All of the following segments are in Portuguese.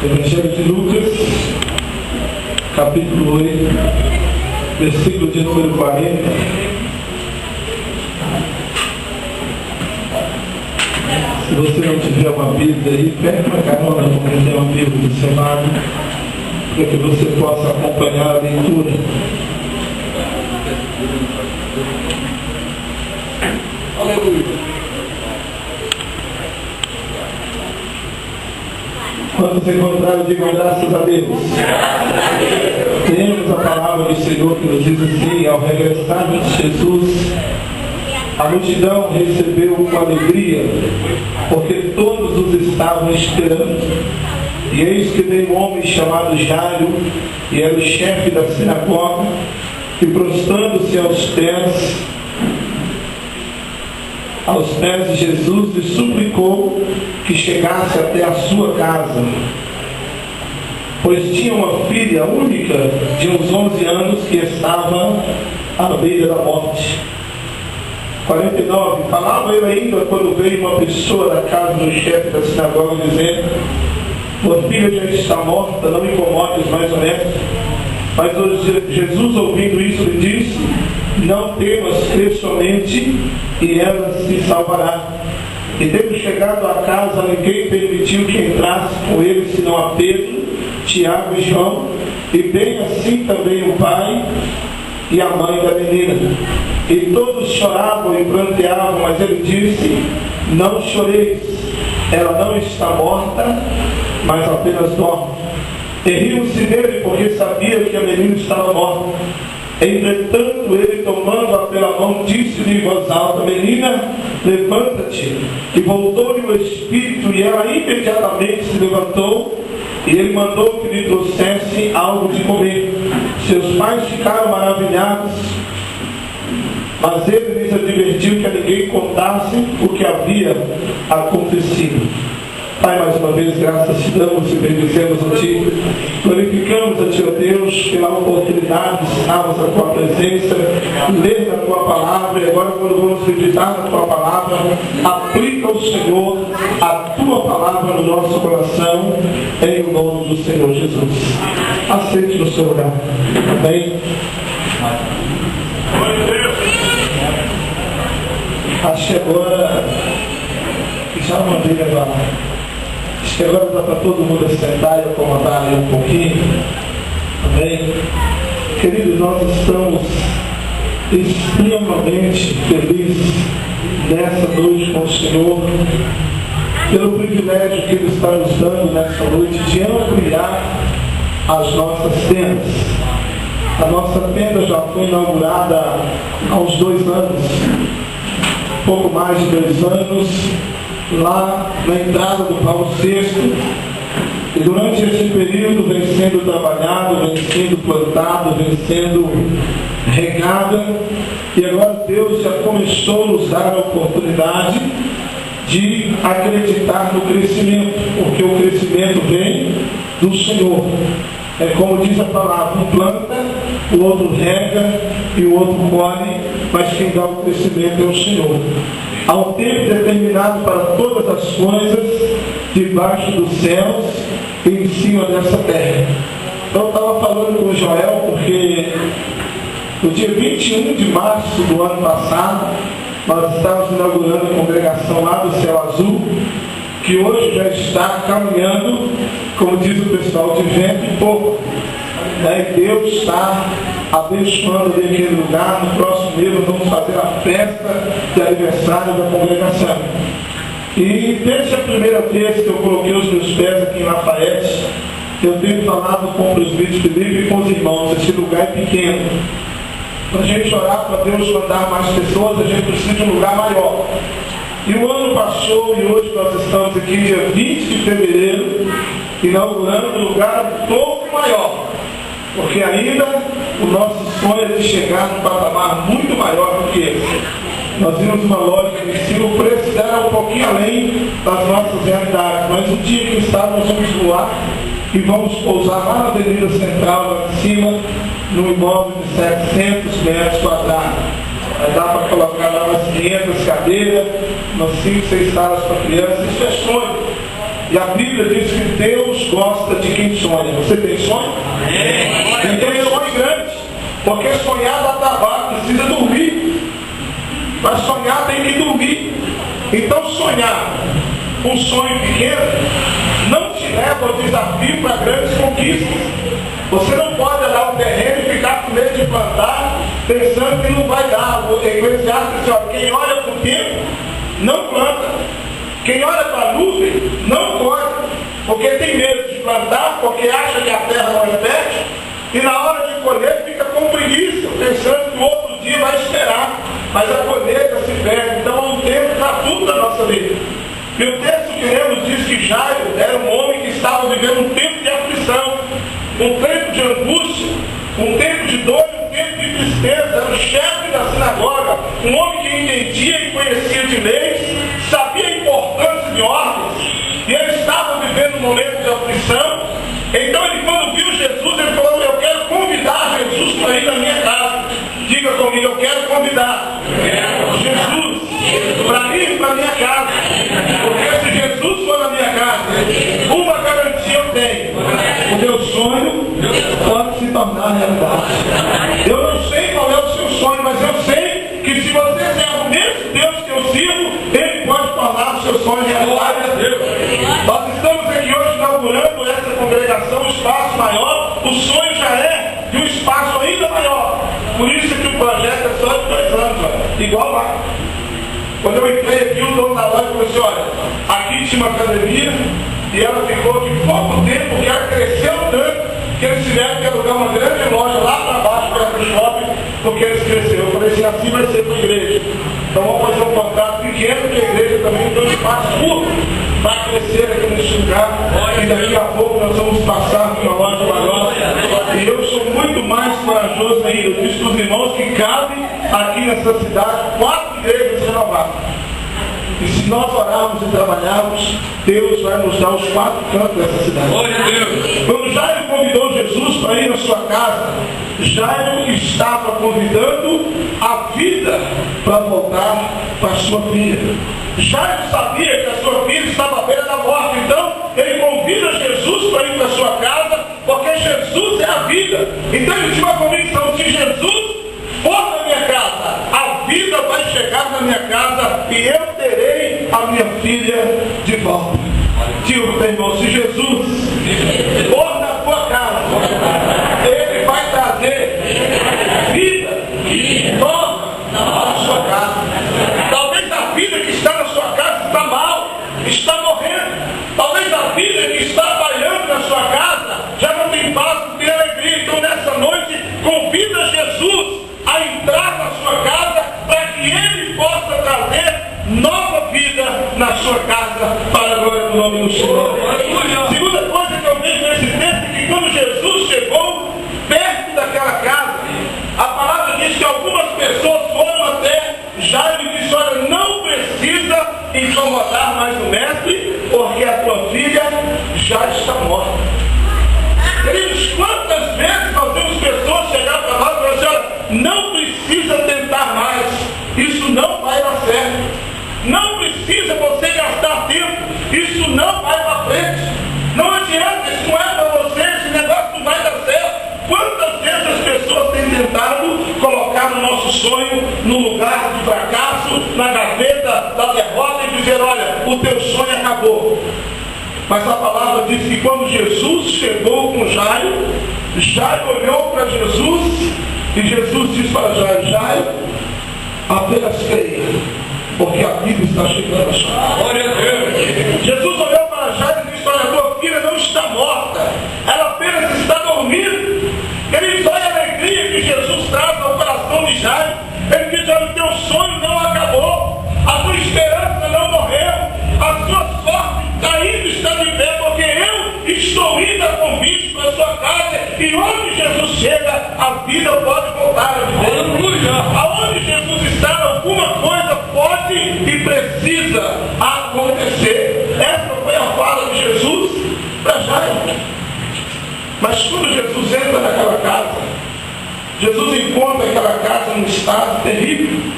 Evangelho de Lucas, capítulo 8, versículo de número 40. Se você não tiver uma Bíblia aí, pega uma carona com quem tem uma Bíblia do seu lado, para que você possa acompanhar a leitura. Aleluia. Quando se encontraram, digam graças a Deus. Temos a palavra do Senhor que nos diz assim: ao regressar de Jesus, a multidão recebeu com alegria, porque todos os estavam esperando. E eis que veio um homem chamado Jairo, e era o chefe da sinagoga, e prostrando-se aos pés de Jesus, lhe suplicou que chegasse até a sua casa, pois tinha uma filha única de uns 11 anos que estava à beira da morte. 49. Falava ele ainda quando veio uma pessoa da casa do chefe da sinagoga, dizendo: tua filha já está morta, não incomodes mais o mestre. Mas Jesus, ouvindo isso, lhe disse: não temas, crê somente, e ela se salvará. E tendo chegado à casa, ninguém permitiu que entrasse com ele, senão a Pedro, Tiago e João, e bem assim também o pai e a mãe da menina. E todos choravam e pranteavam, mas ele disse: não choreis, ela não está morta, mas apenas dorme. E riam-se dele, porque sabia que a menina estava morta. Entretanto, ele, tomando-a pela mão, disse-lhe em voz alta: menina, levanta-te. E voltou-lhe o espírito, e ela imediatamente se levantou, e ele mandou que lhe trouxesse algo de comer. Seus pais ficaram maravilhados, mas ele lhes advertiu que a ninguém contasse o que havia acontecido. Pai, mais uma vez, graças te damos e bendizemos a Ti. Glorificamos a Ti, ó Deus, pela oportunidade de estarmos na Tua presença, ler na Tua palavra, e agora, quando vamos meditar na Tua palavra, aplica o Senhor a Tua palavra no nosso coração, em nome do Senhor Jesus. Aceite no seu lugar. Amém? Acho que agora já mandei levar. Acho que agora dá para todo mundo sentar e acomodar ali um pouquinho. Amém? Queridos, nós estamos extremamente felizes nessa noite com o Senhor, pelo privilégio que Ele está nos dando nessa noite de ampliar as nossas tendas. A nossa tenda já foi inaugurada há uns 2 anos, pouco mais de 2 anos, lá na entrada do Paulo VI, e durante esse período vem sendo trabalhado, vem sendo plantado, vem sendo regada, e agora Deus já começou a nos dar a oportunidade de acreditar no crescimento, porque o crescimento vem do Senhor. É como diz a palavra: um planta, o outro rega e o outro colhe, mas quem dá o crescimento é o Senhor. Há um tempo determinado para todas as coisas debaixo dos céus e em cima dessa terra. Eu estava falando com o Joel, porque no dia 21 de março do ano passado, nós estávamos inaugurando a congregação lá do Céu Azul, que hoje já está caminhando, como diz o pessoal, de vento e pouco. E Deus está abençoando ali aquele lugar. No próximo mês nós vamos fazer a festa de aniversário da congregação. E desde a primeira vez que eu coloquei os meus pés aqui em Lafayette, eu tenho falado com o presbítero Felipe e com os irmãos: esse lugar é pequeno. Para a gente orar para Deus mandar mais pessoas, a gente precisa de um lugar maior. E o ano passou e hoje nós estamos aqui, dia 20 de fevereiro, inaugurando um lugar um pouco maior. Porque ainda o nosso sonho é de chegar num patamar muito maior do que esse. Nós vimos uma lógica de cima, o preço dela um pouquinho além das nossas realidades. Mas um dia que nós vamos voar e vamos pousar lá na Avenida Central, lá em cima, num imóvel de 700 metros quadrados. Dá para colocar lá umas 500 cadeiras, umas 5, 6 salas para crianças. Isso é sonho. E a Bíblia diz que Deus gosta de quem sonha. Você tem sonho? Então sonhe grande. Porque sonhar dá trabalho, precisa dormir. Mas sonhar tem que dormir. Então sonhar um sonho pequeno não te leva ao desafio para grandes conquistas. Você não pode olhar o terreno e ficar com medo de plantar, pensando que não vai dar. O Eclesiastes diz, olha, quem olha para o tempo, não planta. Quem olha para a nuvem, não colhe. Porque tem medo de plantar, porque acha que a terra não é fértil, e na hora de colher fica com preguiça, pensando que o outro dia vai esperar. Mas a colheita se perde. Então há um tempo para tudo na nossa vida. E o texto que lemos diz que Jairo era um homem que estava vivendo um tempo de aflição, um tempo de angústia, um tempo de dor, um tempo de tristeza. Era o chefe da sinagoga, um homem que entendia e conhecia de leis, sabia a importância de ordens, e ele estava vivendo um momento de aflição. Então ele, quando viu Jesus, ele falou, eu quero convidar Jesus para ir na minha casa. Diga comigo, eu quero convidar Jesus para ir para a minha casa. Porque se Jesus for na minha casa, uma garantia eu tenho: o meu sonho pode se tornar realidade. Eu não sei qual é o seu sonho, mas eu sei que se você é o mesmo Deus que eu sirvo, Ele pode tornar o seu sonho realidade. Nós estamos aqui hoje inaugurando essa congregação, um espaço maior. O sonho já é de um espaço ainda maior. Por isso que o projeto é só de 2 anos, igual lá. Quando eu entrei aqui, o dono da loja falou assim, olha, aqui tinha uma academia e ela ficou de pouco tempo, porque ela cresceu tanto que eles tiveram que alugar uma grande loja lá para baixo, para o shopping, porque eles cresceram. Eu falei assim vai ser para a igreja. Então vamos fazer um contrato pequeno, porque a igreja também tem um espaço curto para crescer aqui nesse lugar. E daqui a pouco nós vamos passar para uma loja maior. E eu sou muito mais corajoso ainda. Eu disse para os irmãos que cabe aqui nessa cidade 4 igrejas renovadas. E se nós orarmos e trabalharmos, Deus vai nos dar os 4 cantos dessa cidade. Quando Jairo convidou Jesus para ir na sua casa, Jairo estava convidando a vida para voltar para a sua filha. Jairo sabia que a sua filha estava à beira da morte, então ele convida Jesus para ir para a sua casa, porque Jesus é a vida. Então ele tinha uma convicção: se Jesus for na minha casa, a vida vai chegar na minha casa e eu terei a minha filha de volta. Digo, meu irmão, se Jesus for na tua casa, Ele vai trazer vida nova na sua casa. Talvez a vida que está na sua casa está mal, está morrendo. Talvez a vida que está trabalhando na sua casa já não tem paz, não tem alegria. Então nessa noite, convida Jesus a entrar na sua casa para que Ele possa trazer nova vida na sua casa, para a glória do nome do Senhor. Segunda coisa que eu vejo nesse texto é que quando Jesus chegou perto daquela casa, a palavra diz que algumas pessoas foram até Jairo e disse: olha, não precisa incomodar mais o mestre, porque a tua filha já está morta. Queridos, quantas vezes nós vemos pessoas chegar para nós e falar assim: olha, não precisa tentar mais, isso não vai dar certo. Não precisa você gastar tempo, isso não vai para frente. Não adianta, isso não é para você, esse negócio não vai dar certo. Quantas vezes as pessoas têm tentado colocar o nosso sonho no lugar de fracasso, na gaveta da derrota e dizer: olha, o teu sonho acabou. Mas a palavra diz que quando Jesus chegou com Jairo, Jairo olhou para Jesus e Jesus disse para Jairo: Jairo, apenas creia, porque a Bíblia está chegando a sua. Glória a Deus. Jesus olhou para Jairo e disse: olha, tua filha não está morta, ela apenas está dormindo. Queridos, olha a alegria que Jesus traz ao coração de Jairo. Ele diz: olha, o teu sonho não acabou, a tua esperança não morreu, a tua sorte ainda está de pé, porque eu estou indo a convite para a sua casa, e onde Jesus chega, a vida pode voltar a viver. Aonde Jesus está, alguma coisa pode e precisa acontecer. Essa foi a fala de Jesus para Jairo. Mas quando Jesus entra naquela casa, Jesus encontra aquela casa num estado terrível.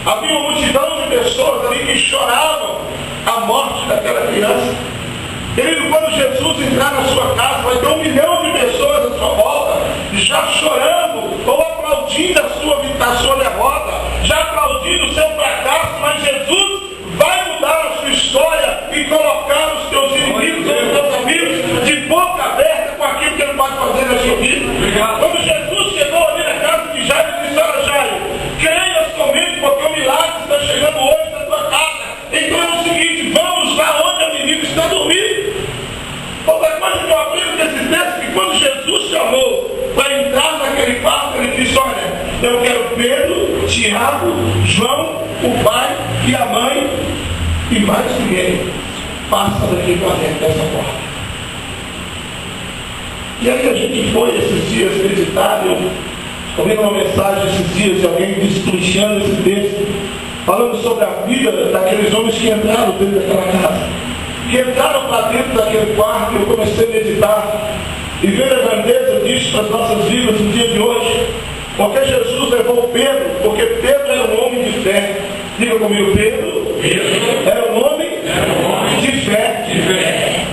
Havia uma multidão de pessoas ali que choravam a morte daquela criança. Querido, quando Jesus entrar na sua casa, vai ter 1 milhão de pessoas à sua volta, já chorando ou aplaudindo a sua derrota, já aplaudindo o seu fracasso, mas Jesus vai mudar a sua história e colocar os teus inimigos e os teus amigos de boca aberta com aquilo que ele pode fazer na sua vida. Quando Jesus chegou ali na casa de Jairo, ele disse: olha, Jairo, creia somente porque o milagre está chegando hoje na tua casa. Então é o seguinte, vamos lá onde a menina está dormindo. Outra coisa que eu aprendo desse texto é que quando Jesus chamou para entrar naquele quarto, ele disse: olha, eu quero Pedro, Tiago, João, o pai e a mãe, e mais ninguém passa daqui para dentro dessa porta. E aí a gente foi esses dias meditar, eu ouvi uma mensagem esses dias de alguém destrinchando esse texto, falando sobre a vida daqueles homens que entraram dentro daquela casa, que entraram para dentro daquele quarto. Eu comecei a meditar e ver a grandeza disso para as nossas vidas no dia de hoje. Porque Jesus levou Pedro, porque Pedro era um homem de fé. Diga comigo, Pedro era um homem de fé.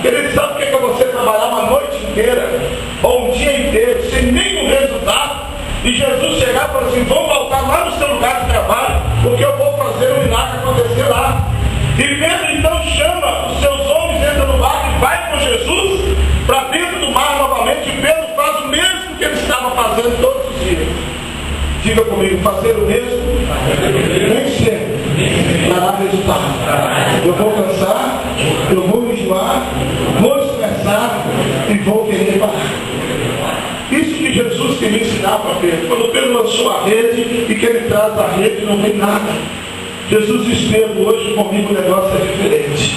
Ele sabe o que é você trabalhar uma noite inteira ou um dia inteiro sem nenhum resultado, e Jesus chegar e falar assim: vamos voltar lá no seu lugar de trabalho, porque eu vou fazer um milagre acontecer lá. E Pedro então chama os seus homens, entra no barco e vai com Jesus para dentro do mar novamente. E Pedro faz o mesmo que ele estava fazendo todos os dias. Diga comigo, fazer o mesmo nem sempre dará resultado. Eu vou cansar, eu vou me enjoar, vou estressar e vou querer parar. Isso que Jesus queria ensinar para Pedro. Quando Pedro lançou a rede e que ele traz a rede, não tem nada. Jesus diz: Pedro, hoje comigo o negócio é diferente.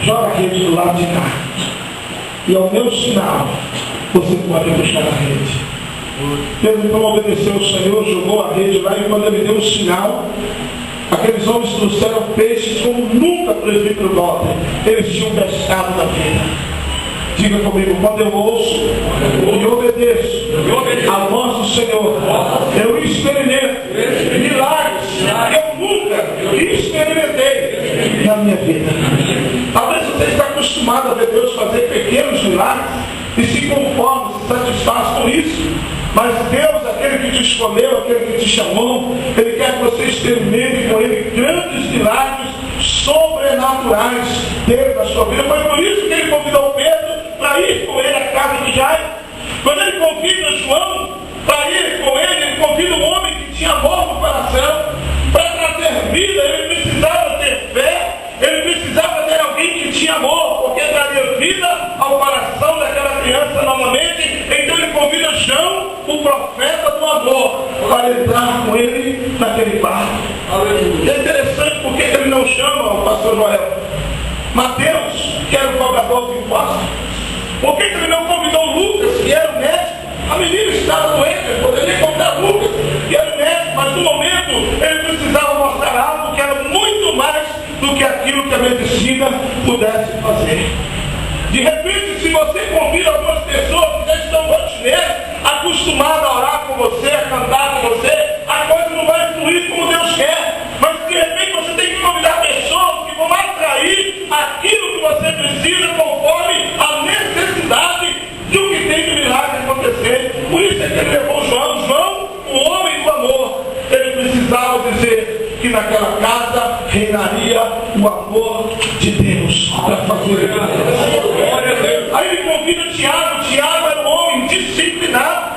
Joga a rede do lado de cá. E ao meu sinal, você pode puxar a rede. Pedro então obedeceu ao Senhor, jogou a rede lá, e quando ele deu um sinal, aqueles homens trouxeram peixes como nunca presbítero nota. Eles tinham pescado na vida. Diga comigo, quando eu ouço e obedeço a voz do Senhor, eu experimento milagres que eu nunca experimentei na minha vida. Talvez você esteja acostumado a ver Deus fazer pequenos milagres e se conforma, se satisfaz com isso. Mas Deus, aquele que te escolheu, aquele que te chamou, Ele quer que você experimente com Ele grandes milagres sobrenaturais dele na sua vida. Foi por isso que Ele convidou Pedro para ir com ele à casa de Jairo. Quando Ele convida João para ir com ele convida um homem que tinha amor no coração para trazer vida. Ele precisava ter fé, ele precisava ter alguém que tinha amor, porque traria vida ao coração daquela criança novamente. Então ele convida João, o profeta do amor, para entrar com ele naquele barco. É interessante porque ele não chama o pastor Noel Mateus, que era o cobrador de impostos. Por que ele não convidou Lucas, que era o médico? A menina estava doente, ele poderia convidar Lucas, que era o médico, mas no momento ele precisava mostrar algo que era muito mais do que aquilo que a medicina pudesse fazer. De repente, se você convida algumas pessoas que já estão rotineiras, acostumadas a orar com você, a cantar com você, a coisa não vai fluir como Deus quer. Mas de repente você tem que convidar pessoas que vão atrair aquilo que você precisa conforme a necessidade de o que tem de milagre acontecer. Por isso é que ele levou João, o homem do amor. Ele precisava dizer que naquela casa reinaria o amor de Deus para fazer a. Aí ele convida Tiago. Tiago era um homem disciplinado.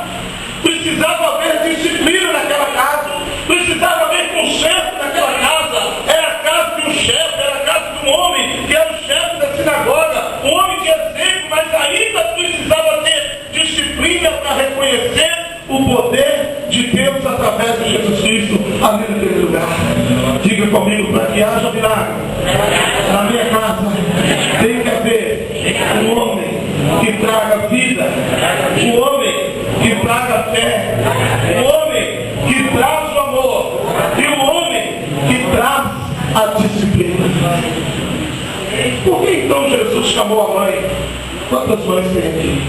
Precisava haver disciplina naquela casa. Precisava haver conserto naquela casa. Era a casa de um chefe, era a casa de um homem que era o chefe da sinagoga. Um homem de exemplo, mas ainda precisava ter disciplina para reconhecer o poder de Deus através de Jesus Cristo ali naquele lugar. Diga comigo, para que haja milagre na minha casa, tem que haver um homem que traga vida, um homem que traga fé, um homem que traz o amor e um homem que traz a disciplina. Por que então Jesus chamou a mãe? Quantas mães tem aqui?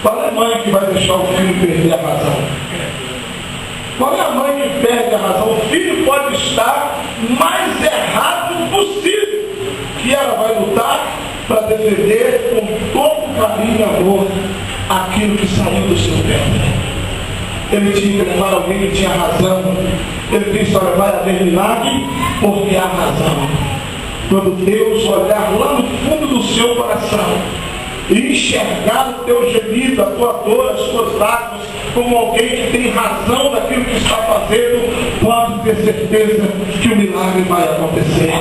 Qual é a mãe que vai deixar o filho perder a razão? Qual é a mãe que perde a razão? O filho pode estar mais errado possível, que ela vai lutar defender com todo carinho e amor aquilo que saiu do seu tempo. Ele tinha que levar alguém que tinha razão. Ele disse: olha, vai haver milagre porque há razão. Quando Deus olhar lá no fundo do seu coração e enxergar o teu gemido, a tua dor, as tuas lágrimas, como alguém que tem razão daquilo que está fazendo, pode ter certeza que o milagre vai acontecer.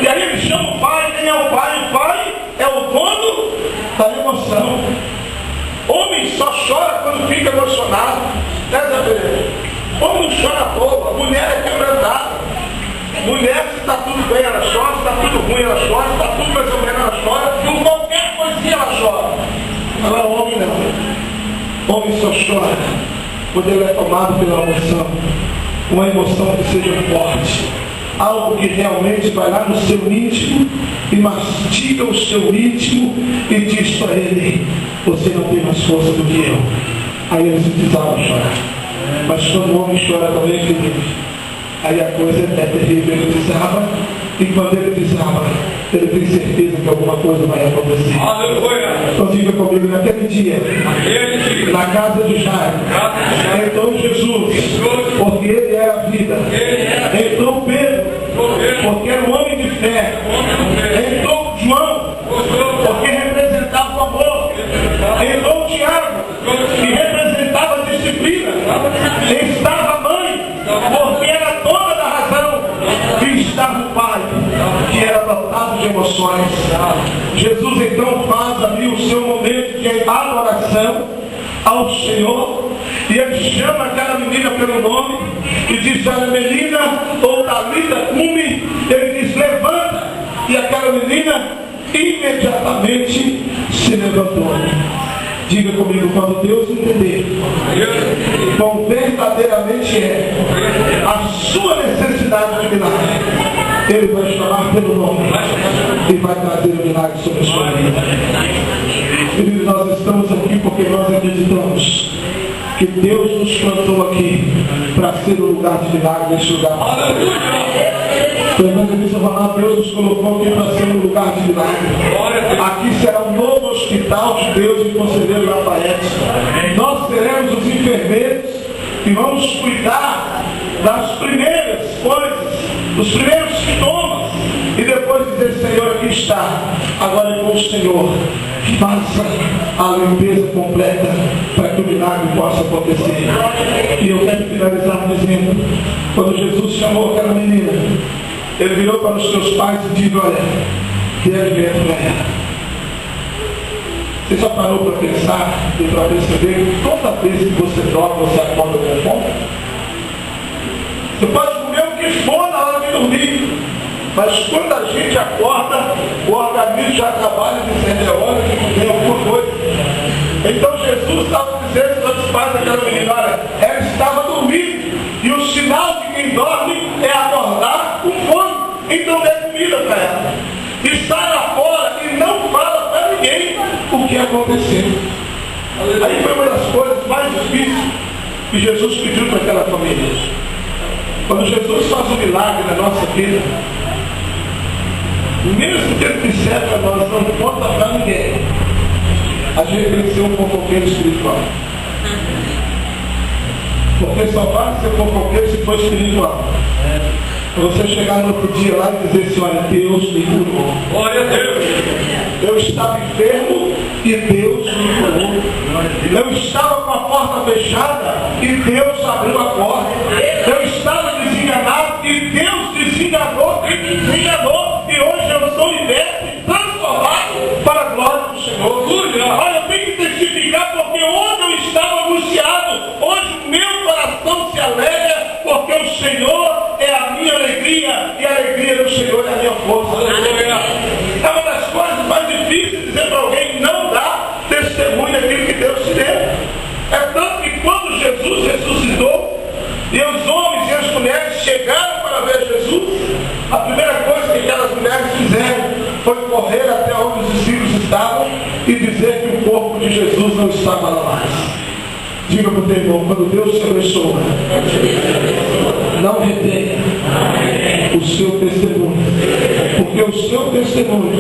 E aí ele chama o pai. Quem é o pai? O pai é o dono da emoção. Homem só chora quando fica emocionado. Homem não chora à toa. Mulher é quebrantada. Mulher, se está tudo bem, ela chora. Se está tudo ruim, ela chora. Se está tudo mais ou menos, ela chora. Com qualquer coisinha, ela chora. Agora, homem não. Homem só chora quando ele é tomado pela emoção. Uma emoção que seja forte. Algo que realmente vai lá no seu íntimo e mastiga o seu íntimo e diz para ele: você não tem mais força do que eu. Aí eles precisavam chorar. Mas quando o homem chora também, querido, aí a coisa é terrível. Ele desaba, e quando ele desaba, ele tem certeza que alguma coisa vai acontecer. Então diga comigo: naquele dia, na casa de Jairo, entrou Jesus, porque ele é a vida. Entrou Pedro, porque era um homem de fé. Entrou João, porque representava o amor. Entrou Tiago, que representava a disciplina. Estava a mãe, porque era dona da razão. E estava o pai, que era dotado de emoções. Jesus então faz ali o seu momento de adoração ao Senhor, e ele chama aquela menina pelo nome e diz: olha, menina, ou Talita cumi. Ele diz: levanta. E aquela menina imediatamente se levantou. Diga comigo: quando Deus entender qual verdadeiramente é a sua necessidade de milagre, Ele vai chamar pelo nome e vai trazer o milagre sobre a sua vida. Queridos, nós estamos aqui porque nós acreditamos que Deus nos plantou aqui para ser o lugar de milagre neste lugar. Deus nos colocou aqui para ser um lugar de milagre. Aqui será um novo hospital de Deus em Conselheiro Lafayette. Nós seremos os enfermeiros e vamos cuidar das primeiras coisas, dos primeiros sintomas, e depois dizer: Senhor, aqui está. Agora é com o Senhor. Faça a limpeza completa para que o milagre possa acontecer. E eu quero finalizar dizendo: quando Jesus chamou aquela menina, ele virou para os seus pais e disse: olha, dê alimento para ela. Você já parou para pensar e para perceber que toda vez que você dorme, você acorda com fome? Você pode comer o que for na hora de dormir, mas quando a gente acorda, o organismo já trabalha dizendo: é hora de comer alguma coisa. Então Jesus estava dizendo para os pais daquela menina: olha, ela estava dormindo, e o sinal de quem dorme é acordar com fome. Então dê comida para ela. E sai lá fora e não fala para ninguém o que aconteceu. Aí foi uma das coisas mais difíceis que Jesus pediu para aquela família. Quando Jesus faz um milagre na nossa vida, mesmo que ele disser para nós: não conta para ninguém, a gente tem que ser um fofoqueiro espiritual. Porque só vai ser fofoqueiro se for espiritual. Você chegar no outro dia lá e dizer assim: olha, Deus me curou. Glória a Deus. Eu estava enfermo e Deus me curou. Eu estava com a porta fechada e Deus abriu a porta. Eu estava desenganado e Deus desenganou e me desenganou. E hoje eu sou liberto e transformado para a glória do Senhor. Olha, eu tenho que testificar, porque onde eu estava angustiado, hoje o meu coração se alegra, porque o Senhor é a minha alegria, e a alegria do Senhor é a minha força. É uma das coisas mais difíceis dizer para alguém: não dá testemunho daquilo que Deus te deu. É tanto que quando Jesus ressuscitou e os homens e as mulheres chegaram para ver Jesus, a primeira coisa que aquelas mulheres fizeram foi correr até onde os discípulos estavam e dizer que o corpo de Jesus não estava lá mais. Diga para o teu irmão: quando Deus te abençoa, não retenha o seu testemunho, porque o seu testemunho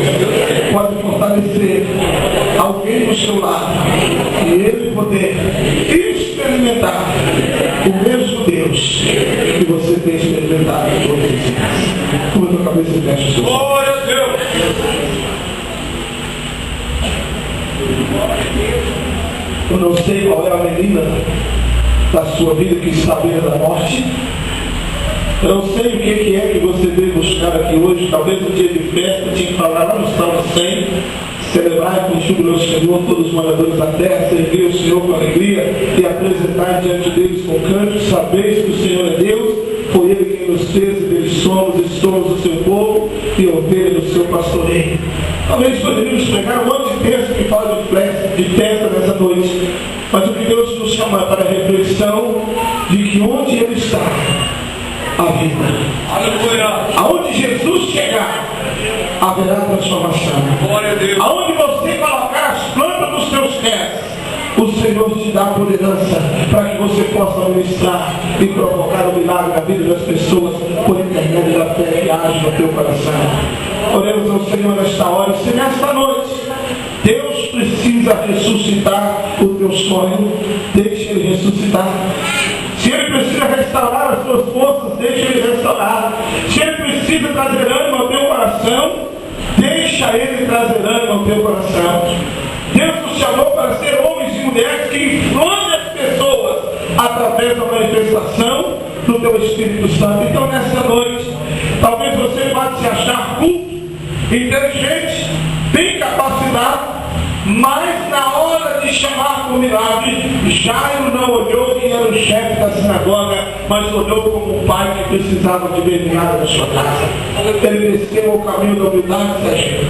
pode fortalecer alguém do seu lado e ele poder experimentar o mesmo Deus que você tem experimentado em todos os dias. Curva a tua cabeça e fecha os seus olhos. Glória a Deus! Eu não sei qual é a menina da sua vida que está à beira da morte. Eu não sei o que é que você veio buscar aqui hoje. Talvez um dia de festa, tinha que falar lá no Salmo 100, celebrar com júbilo ao Senhor todos os moradores da terra, servir o Senhor com alegria e apresentar diante deles com canto. Sabeis que o Senhor é Deus, foi Ele quem nos fez, e deles somos, e somos o seu povo e ovelha do seu pastoreio. Talvez poderíamos pegar um monte de texto que fala de festa nessa noite, mas o que Deus nos chama para a reflexão de que onde Ele está, a vida. Aleluia! Aonde Jesus chegar, haverá transformação. Glória a Deus! Aonde você colocar as plantas dos seus pés, o Senhor te dá por herança para que você possa ministrar e provocar o milagre na vida das pessoas por intermédio da fé que age no teu coração. Oremos ao Senhor nesta hora e se nesta noite Deus precisa ressuscitar o teu sonho, deixe Ele ressuscitar. Se Ele precisa restaurar as suas forças, deixa Ele restaurar. Se Ele precisa trazer ânimo ao teu coração, deixa Ele trazer ânimo ao teu coração. Deus nos chamou para ser homens e mulheres que inflamem as pessoas através da manifestação do teu Espírito Santo. Então nessa noite, talvez você vá se achar culto, inteligente, tem capacidade, mas na hora de chamar por milagre, Jairo não olhou quem era o chefe da sinagoga, mas olhou como um pai que precisava de ver milagre na sua casa. Ele desceu ao caminho da humildade, Sérgio.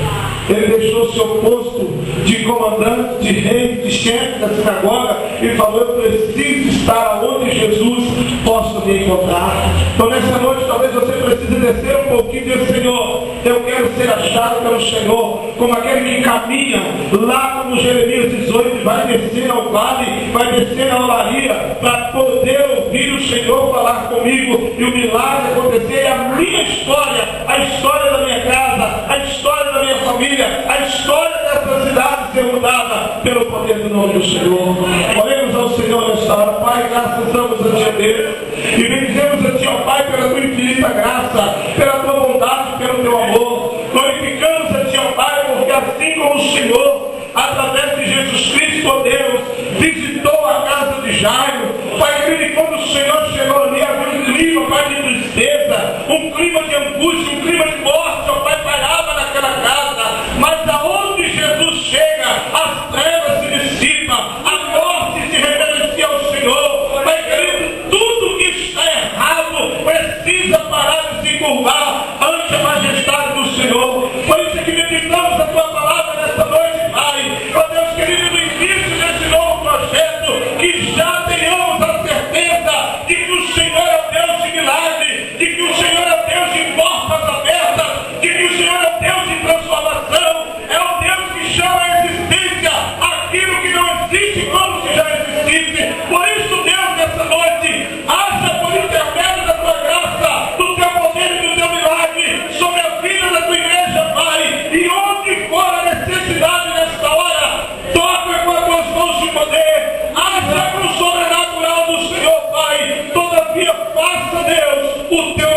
Ele deixou seu posto de comandante, de rei, de chefe da sinagoga e falou: eu preciso estar onde Jesus possa me encontrar. Então nessa noite talvez você precise descer um pouquinho e dizer: Senhor, eu quero ser achado pelo Senhor, como aquele que caminha lá como Jeremias 18, vai descer ao vale, vai descer na olaria para poder ouvir o Senhor falar comigo e o milagre acontecer. E a minha história, a história da minha casa, a história da minha família, a história dessa cidade ser mudada pelo poder do nome do Senhor. Oremos ao Senhor nesta hora. Pai, graças damos a Ti, a Deus, e bendizemos a Ti, ó Pai, pela Tua infinita graça, pela Tua bondade, pelo Teu amor. Glorificamos a Ti, ó Pai, porque assim como o Senhor, através de Jesus Cristo, ó Deus, visitou a casa de Jairo, Pai querido, e quando o Senhor chegou ali, havia um clima, Pai, de tristeza, um clima de angústia, um clima de morte, ó Pai, pairava naquela casa, mas aonde Jesus chega, as trevas se dissipam, a morte se reverencia ao Senhor. Pai querido, tudo que está errado precisa parar de se curvar ante a majestade do Senhor. Por isso é que meditamos a Tua palavra nesta noite, Pai. Ó Deus querido, no início desse novo projeto, que já tenhamos a certeza de que o Senhor é o Deus de milagre, de que o Senhor é o Deus de portas abertas, de que o Senhor é o Deus de transformação, é o Deus que chama a existência aquilo que não existe como se já existisse. Por isso, Deus, nessa noite, haja por intermédio da Tua graça, do Teu poder e do Teu milagre sobre a vida da Tua igreja, Pai, e onde for a necessidade nesta hora, toca com as Tuas mãos de poder, haja para o sobrenatural do Senhor, Pai. Todavia, faça, Deus, o Teu